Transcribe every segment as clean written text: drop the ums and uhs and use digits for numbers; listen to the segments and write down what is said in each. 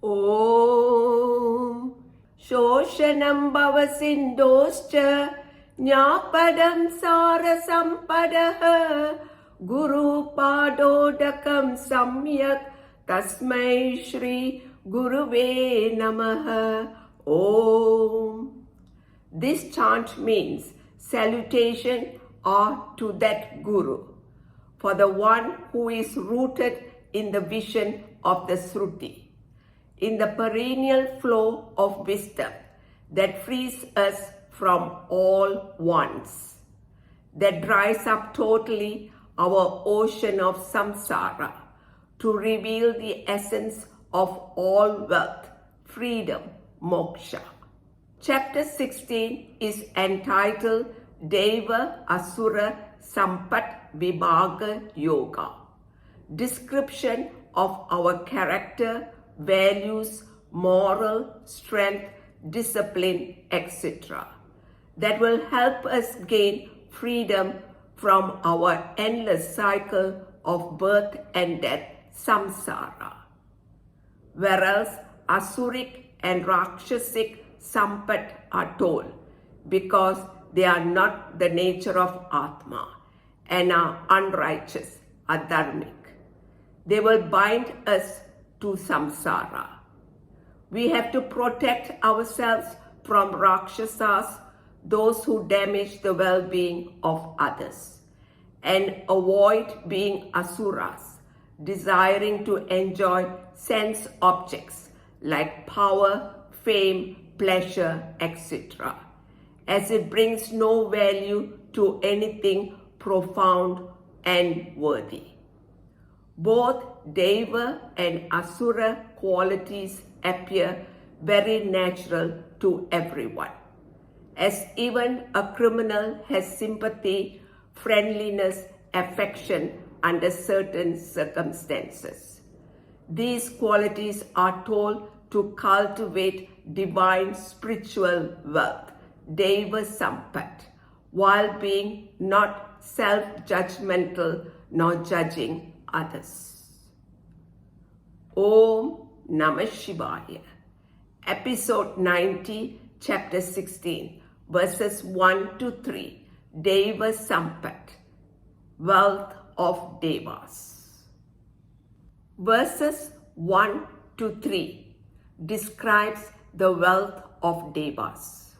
Om Shoshanam Bhavasindoscha Jnapadam Sara Sampadaha Guru Padodakam Samyak Tasmai Shri Guruve Namaha. Om. This chant means salutation or to that Guru, for the one who is rooted in the vision of the Sruti, in the perennial flow of wisdom that frees us from all wants, that dries up totally our ocean of samsara to reveal the essence of all wealth, freedom, moksha. Chapter 16 is entitled Daiva Asura Sampat Vibhaga Yoga, description of our character, values, moral strength, discipline, etc. that will help us gain freedom from our endless cycle of birth and death, samsara. Whereas Asuric and Rakshasic Sampat are told because they are not the nature of Atma and are unrighteous, adharmic. They will bind us to samsara. We have to protect ourselves from Rakshasas, those who damage the well-being of others, and avoid being Asuras, desiring to enjoy sense objects like power, fame, pleasure, etc., as it brings no value to anything profound and worthy. Both Deva and Asura qualities appear very natural to everyone, as even a criminal has sympathy, friendliness, affection under certain circumstances. These qualities are told to cultivate divine spiritual wealth, Deva Sampat, while being not self-judgmental nor judging others. Om Namah Shivaya. Episode 90, Chapter 16, verses 1 to 3. Deva Sampat, wealth of Devas. Verses 1 to 3 describes the wealth of Devas.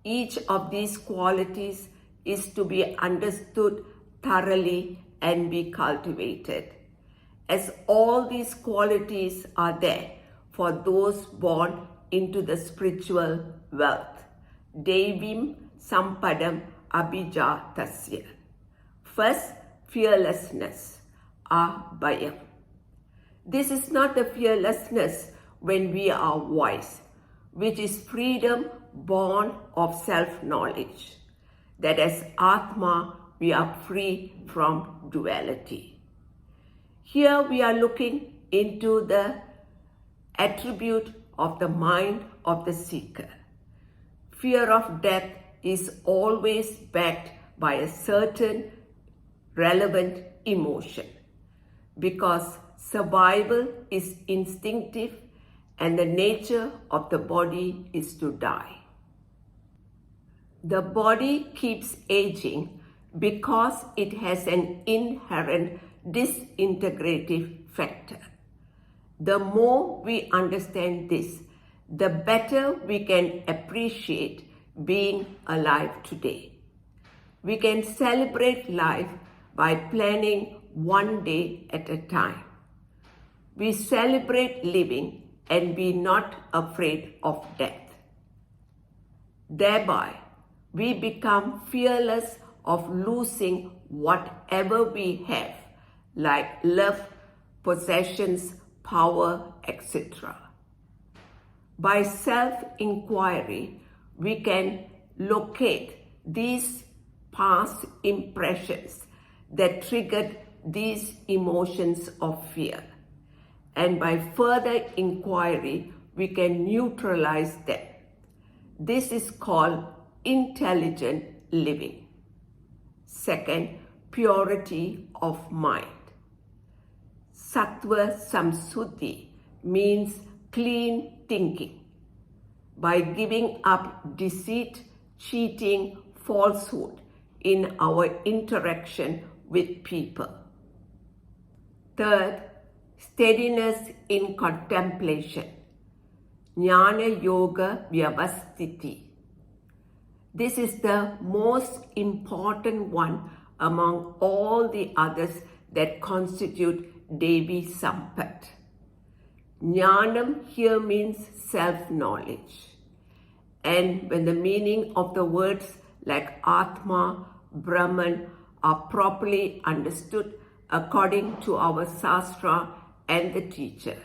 Each of these qualities is to be understood thoroughly and be cultivated, as all these qualities are there for those born into the spiritual wealth. Devim Sampadam Abhijatasya. First, fearlessness, Abhayam. This is not the fearlessness when we are wise, which is freedom born of self-knowledge, that as Atma we are free from duality. Here we are looking into the attribute of the mind of the seeker. Fear of death is always backed by a certain relevant emotion, because survival is instinctive and the nature of the body is to die. The body keeps aging because it has an inherent disintegrative factor. The more we understand this, the better we can appreciate being alive today. We can celebrate life by planning one day at a time. We celebrate living and be not afraid of death. Thereby, we become fearless of losing whatever we have, like love, possessions, power, etc. By self-inquiry, we can locate these past impressions that triggered these emotions of fear. And by further inquiry, we can neutralize them. This is called intelligent living. Second, purity of mind. Sattva samsuddhi means clean thinking, by giving up deceit, cheating, falsehood in our interaction with people. Third, steadiness in contemplation, Jnana Yoga Vyavasthiti. This is the most important one among all the others that constitute Devi Sampat. Jnanam here means self-knowledge. And when the meaning of the words like Atma, Brahman are properly understood according to our Sastra and the teacher,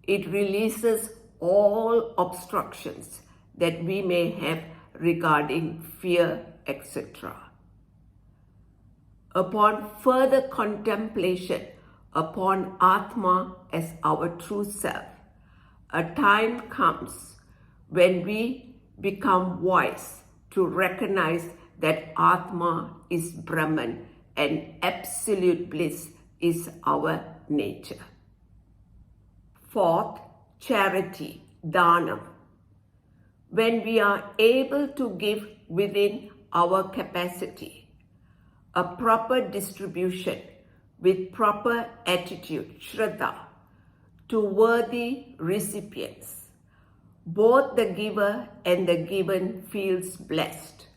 it releases all obstructions that we may have regarding fear, etc. Upon further contemplation upon Atma as our true self, a time comes when we become wise to recognize that Atma is Brahman and absolute bliss is our nature. Fourth, charity, Dhanam. When we are able to give within our capacity, a proper distribution with proper attitude, Shraddha, to worthy recipients, both the giver and the given feels blessed.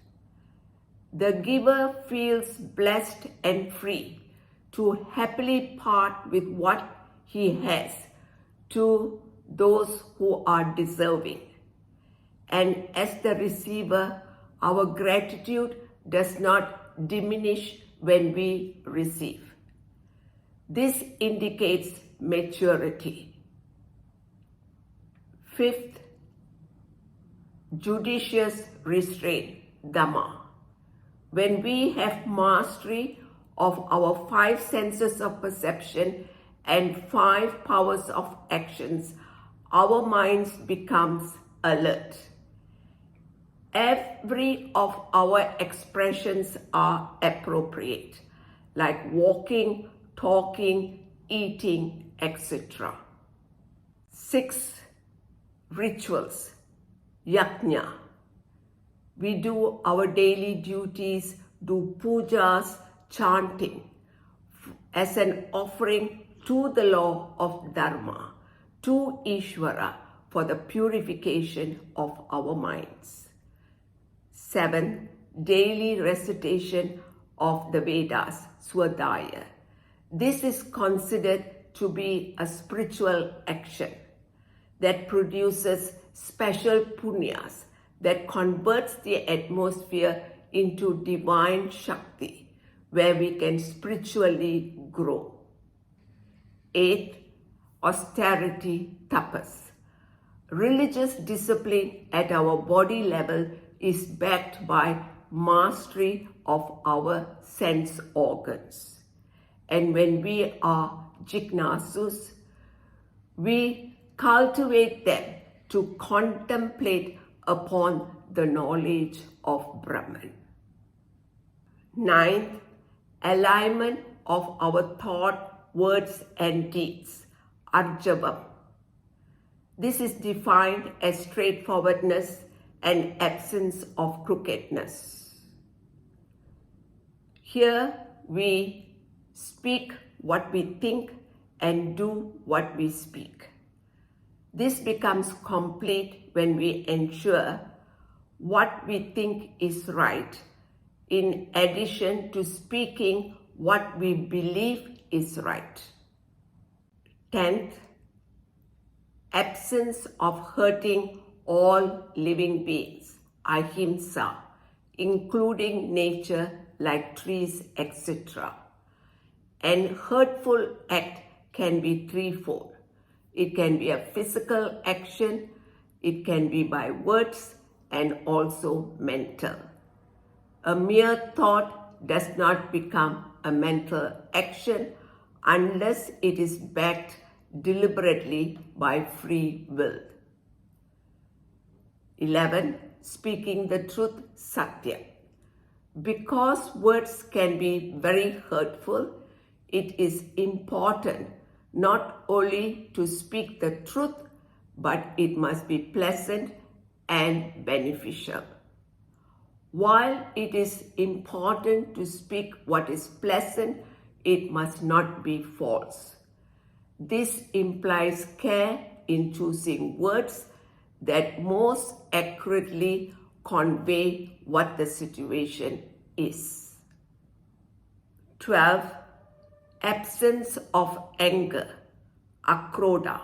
The giver feels blessed and free to happily part with what he has to those who are deserving. And as the receiver, our gratitude does not diminish when we receive. This indicates maturity. Fifth, judicious restraint, Dhamma. When we have mastery of our 5 senses of perception and 5 powers of actions, our minds becomes alert. Every of our expressions are appropriate, like walking, talking, eating, etc. 6. Rituals, Yajna. We do our daily duties, do pujas, chanting, as an offering to the law of Dharma, to Ishvara, for the purification of our minds. 7. Daily recitation of the Vedas, Swadhyaya. This is considered to be a spiritual action that produces special punyas that converts the atmosphere into divine Shakti, where we can spiritually grow. 8. Austerity, tapas. Religious discipline at our body level is backed by mastery of our sense organs. And when we are jignasus, we cultivate them to contemplate upon the knowledge of Brahman. 9th, alignment of our thought, words and deeds, arjavam. This is defined as straightforwardness and absence of crookedness. Here we speak what we think and do what we speak. This becomes complete when we ensure what we think is right, in addition to speaking what we believe is right. 10th, absence of hurting all living beings, ahimsa, including nature like trees, etc. An hurtful act can be threefold. It can be a physical action, it can be by words, and also mental. A mere thought does not become a mental action unless it is backed deliberately by free will. 11. Speaking the truth, satya. Because words can be very hurtful, it is important not only to speak the truth but it must be pleasant and beneficial. While it is important to speak what is pleasant, it must not be false. This implies care in choosing words that most accurately convey what the situation is. 12. Absence of anger, akrodha.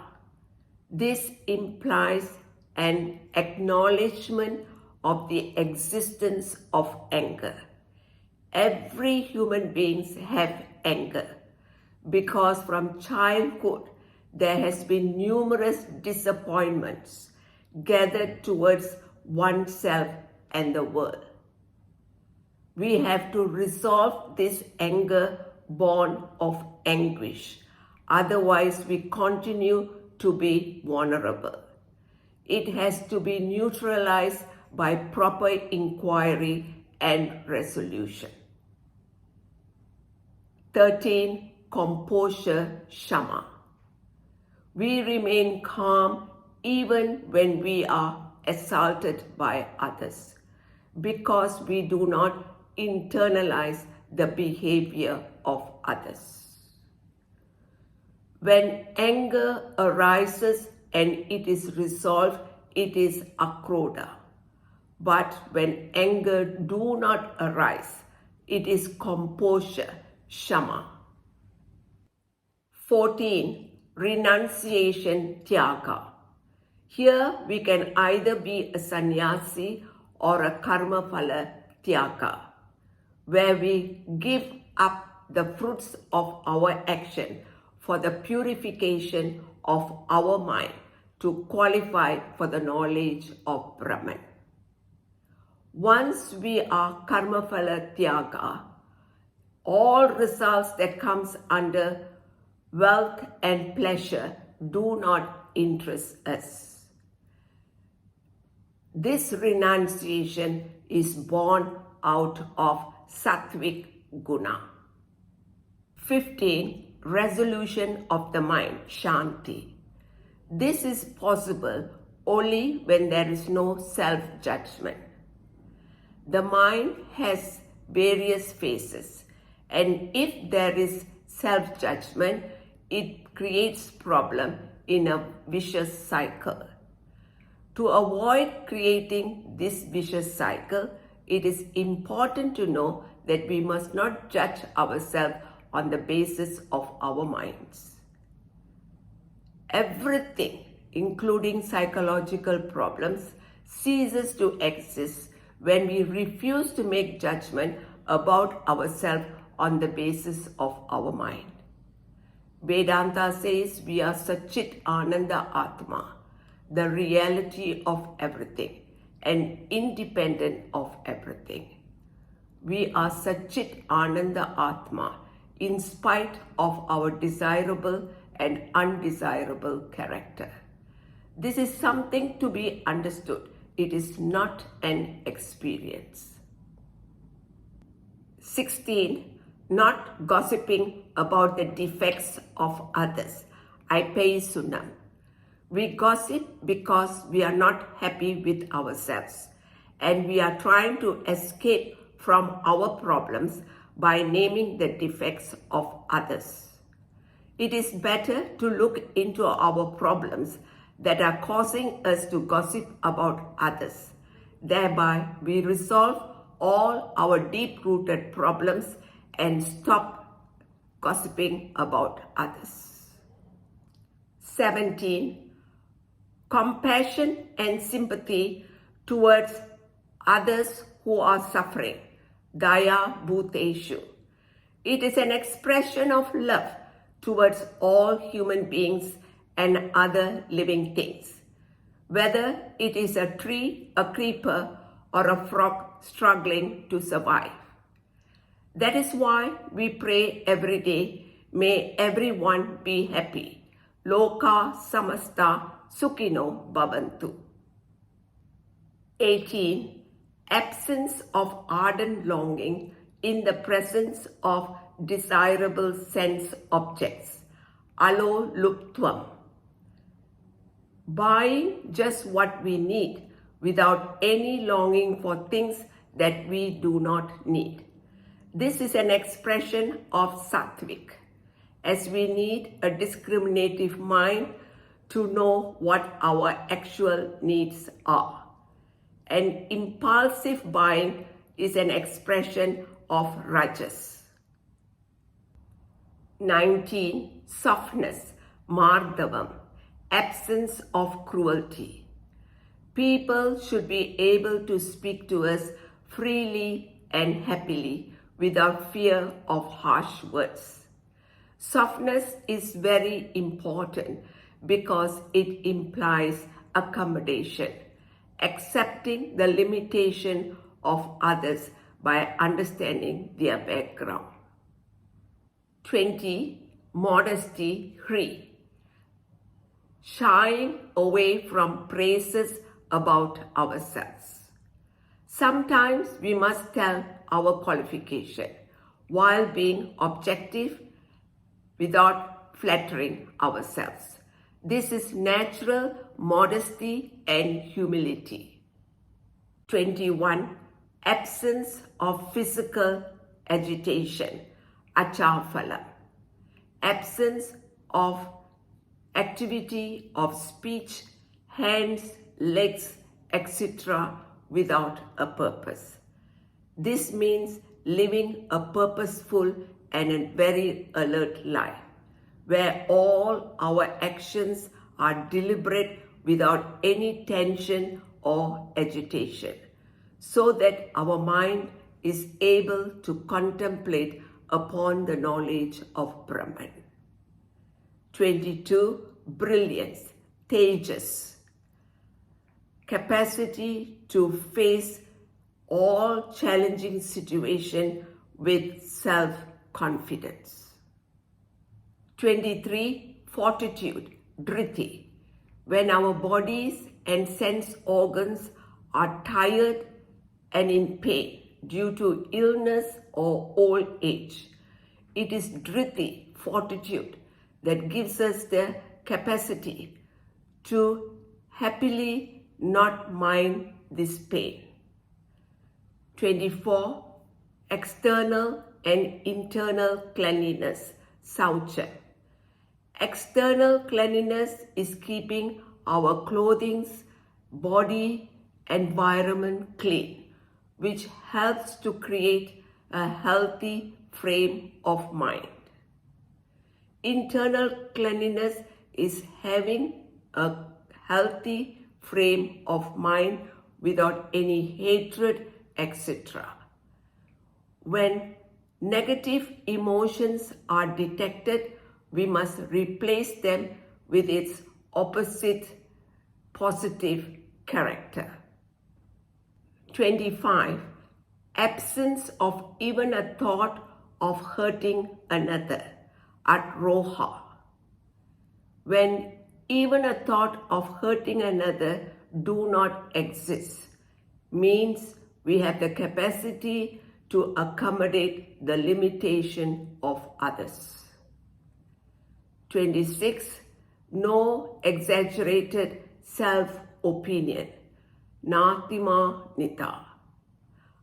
This implies an acknowledgement of the existence of anger. Every human being have anger because from childhood there has been numerous disappointments gathered towards oneself and the world. We have to resolve this anger born of anguish. Otherwise, we continue to be vulnerable. It has to be neutralized by proper inquiry and resolution. 13. Composure, shama. We remain calm even when we are assaulted by others because we do not internalize the behavior of others. When anger arises and it is resolved, it is akrodha. But when anger do not arise, it is composure, shama. 14. Renunciation, tyaga. Here we can either be a sannyasi or a karma phala tyaga, where we give up the fruits of our action for the purification of our mind to qualify for the knowledge of Brahman. Once we are karma phala tyaga, all results that comes under wealth and pleasure do not interest us. This renunciation is born out of sattvic guna. 15. Resolution of the mind, shanti. This is possible only when there is no self-judgment. The mind has various phases, and if there is self-judgment, it creates problem in a vicious cycle. To avoid creating this vicious cycle, it is important to know that we must not judge ourselves on the basis of our minds. Everything, including psychological problems, ceases to exist when we refuse to make judgment about ourselves on the basis of our mind. Vedanta says we are Satchit Ananda Atma, the reality of everything and independent of everything. We are Satchit Ananda Atma in spite of our desirable and undesirable character. This is something to be understood. It is not an experience. 16. Not gossiping about the defects of others. Aipai sunam. We gossip because we are not happy with ourselves and we are trying to escape from our problems by naming the defects of others. It is better to look into our problems that are causing us to gossip about others. Thereby, we resolve all our deep-rooted problems and stop gossiping about others. 17. Compassion and sympathy towards others who are suffering. Daya bhuteshu. It is an expression of love towards all human beings and other living things, whether it is a tree, a creeper, or a frog struggling to survive. That is why we pray every day, may everyone be happy. Loka samasta sukhino bhavantu. 18. Absence of ardent longing in the presence of desirable sense objects. Alo luptvam. buying just what we need without any longing for things that we do not need. This is an expression of sattvic, as we need a discriminative mind to know what our actual needs are. And impulsive buying is an expression of rajas. 19. Softness, mardavam, absence of cruelty. People should be able to speak to us freely and happily without fear of harsh words. Softness is very important because it implies accommodation, accepting the limitation of others by understanding their background. 20. Modesty, hri, shying away from praises about ourselves. Sometimes we must tell our qualification while being objective without flattering ourselves. This is natural modesty and humility. 21. Absence of physical agitation, achaphala. Absence of activity of speech, hands, legs, etc. without a purpose. This means living a purposeful and a very alert life, where all our actions are deliberate without any tension or agitation, so that our mind is able to contemplate upon the knowledge of Brahman. 22. Brilliance, tejas, capacity to face all challenging situations with self-confidence. 23. Fortitude, dhriti, when our bodies and sense organs are tired and in pain due to illness or old age. It is dhriti, fortitude, that gives us the capacity to happily not mind this pain. 24. External and internal cleanliness, saucha. External cleanliness is keeping our clothing, body, environment clean, which helps to create a healthy frame of mind. Internal cleanliness is having a healthy frame of mind without any hatred, etc. When negative emotions are detected, we must replace them with its opposite positive character. 25. Absence of even a thought of hurting another, atroha. When even a thought of hurting another do not exist, means we have the capacity to accommodate the limitation of others. 26. No exaggerated self-opinion, natima nita.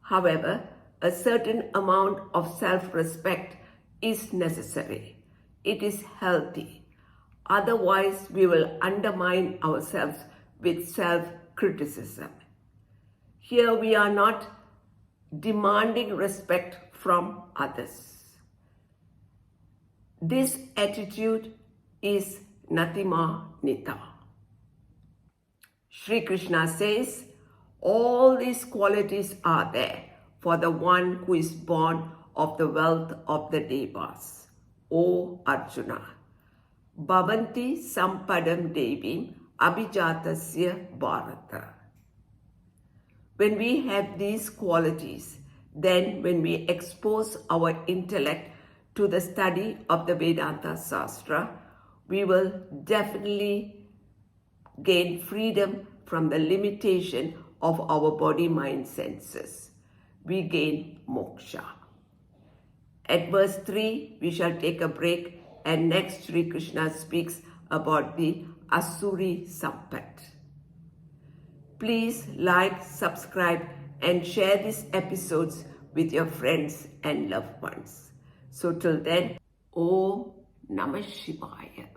However, a certain amount of self-respect is necessary. It is healthy. Otherwise, we will undermine ourselves with self-criticism. Here we are not demanding respect from others. This attitude is natima nita. Sri Krishna says, all these qualities are there for the one who is born of the wealth of the Devas. O Arjuna, bhavanti sampadam devim abhijatasya bharata. When we have these qualities, then when we expose our intellect to the study of the Vedanta Shastra, we will definitely gain freedom from the limitation of our body, mind, senses. We gain moksha. At verse 3, we shall take a break, and next Sri Krishna speaks about the Asuri Sampat. Please like, subscribe, and share these episodes with your friends and loved ones. So till then, Om Namah Shivaya.